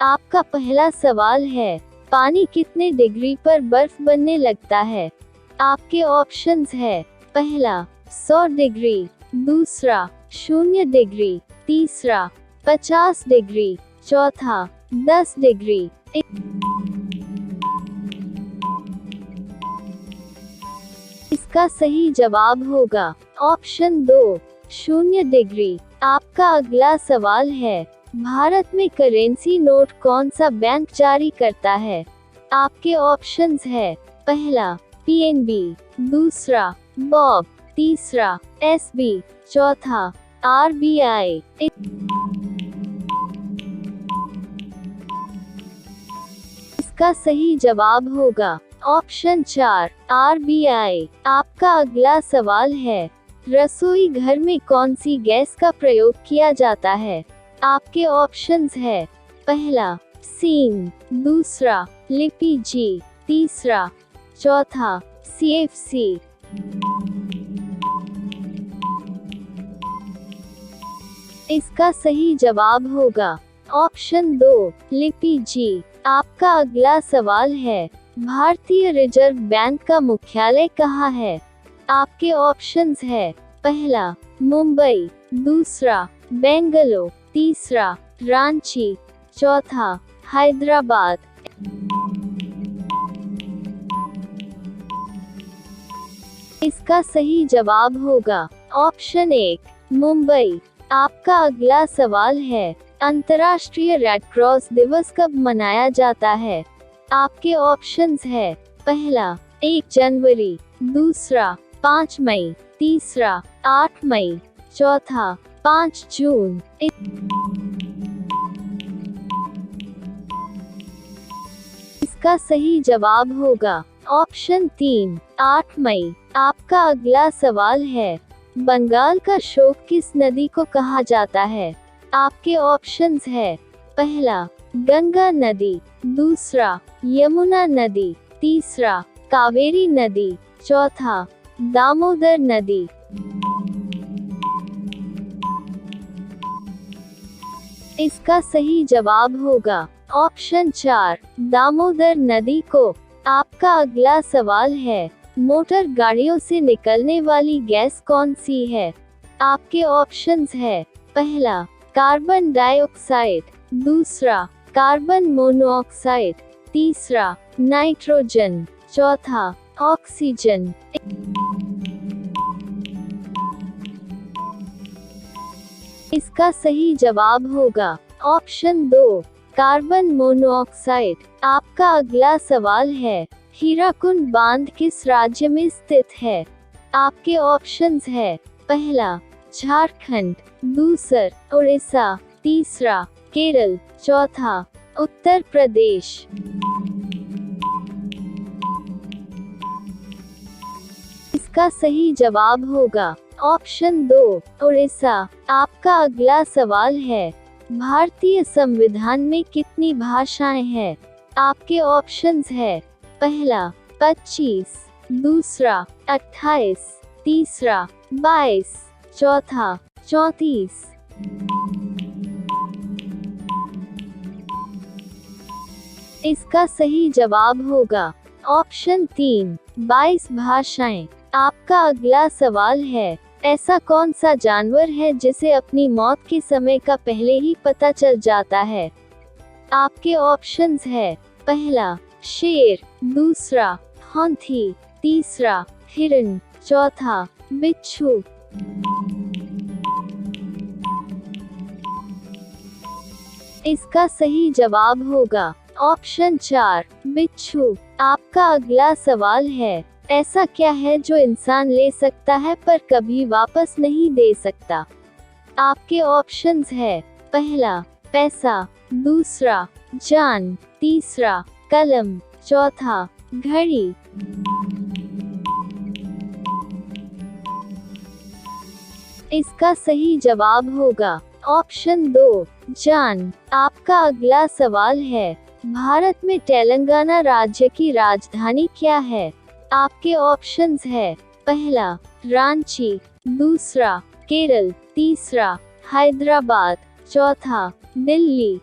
आपका पहला सवाल है, पानी कितने डिग्री पर बर्फ बनने लगता है? आपके ऑप्शंस है, पहला 100 डिग्री, दूसरा 0 डिग्री, तीसरा 50 डिग्री, चौथा 10 डिग्री। इसका सही जवाब होगा ऑप्शन 2, 0 डिग्री। आपका अगला सवाल है, भारत में करेंसी नोट कौन सा बैंक जारी करता है? आपके ऑप्शंस है, पहला पीएनबी, दूसरा बॉब, तीसरा एसबी, चौथा आरबीआई। इसका सही जवाब होगा ऑप्शन 4, आरबीआई। आपका अगला सवाल है, रसोई घर में कौन सी गैस का प्रयोग किया जाता है? आपके ऑप्शंस है, पहला सीन, दूसरा एलपीजी, तीसरा चौथा सीएफसी। इसका सही जवाब होगा ऑप्शन 2, एलपीजी। आपका अगला सवाल है, भारतीय रिजर्व बैंक का मुख्यालय कहाँ है? आपके ऑप्शंस है, पहला मुंबई, दूसरा बेंगलुरु, तीसरा रांची, चौथा हैदराबाद। इसका सही जवाब होगा ऑप्शन 1, मुंबई। आपका अगला सवाल है, अंतर्राष्ट्रीय रेड क्रॉस दिवस कब मनाया जाता है? आपके ऑप्शंस है, पहला 1 जनवरी, दूसरा 5 मई, तीसरा 8 मई, चौथा 5 जून। इसका सही जवाब होगा ऑप्शन 3, 8 मई। आपका अगला सवाल है, बंगाल का शोक किस नदी को कहा जाता है? आपके ऑप्शंस है, पहला गंगा नदी, दूसरा यमुना नदी, तीसरा कावेरी नदी, चौथा दामोदर नदी। इसका सही जवाब होगा ऑप्शन 4, दामोदर नदी को। आपका अगला सवाल है, मोटर गाड़ियों से निकलने वाली गैस कौन सी है? आपके ऑप्शंस है, पहला कार्बन डाइऑक्साइड, दूसरा कार्बन मोनोऑक्साइड, तीसरा नाइट्रोजन, चौथा ऑक्सीजन। इसका सही जवाब होगा ऑप्शन 2, कार्बन मोनोऑक्साइड। आपका अगला सवाल है, हीराकुंड बांध किस राज्य में स्थित है? आपके ऑप्शंस है, पहला झारखंड, दूसरा उड़ीसा, तीसरा केरल, चौथा उत्तर प्रदेश। इसका सही जवाब होगा ऑप्शन 2, उड़ीसा। आपका अगला सवाल है, भारतीय संविधान में कितनी भाषाएं हैं? आपके ऑप्शंस है, पहला 25, दूसरा 28, तीसरा 22, चौथा 34। इसका सही जवाब होगा ऑप्शन 3, 22 भाषाएं। आपका अगला सवाल है, ऐसा कौन सा जानवर है जिसे अपनी मौत के समय का पहले ही पता चल जाता है? आपके ऑप्शंस है, पहला शेर, दूसरा हाथी, तीसरा हिरण, चौथा बिच्छू। इसका सही जवाब होगा ऑप्शन 4, बिच्छू। आपका अगला सवाल है, ऐसा क्या है जो इंसान ले सकता है पर कभी वापस नहीं दे सकता? आपके ऑप्शंस है, पहला पैसा, दूसरा जान, तीसरा कलम, चौथा घड़ी। इसका सही जवाब होगा ऑप्शन 2, जान। आपका अगला सवाल है, भारत में तेलंगाना राज्य की राजधानी क्या है? आपके ऑप्शंस है, पहला रांची, दूसरा केरल, तीसरा हैदराबाद, चौथा दिल्ली।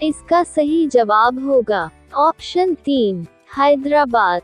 इसका सही जवाब होगा ऑप्शन 3 हैदराबाद।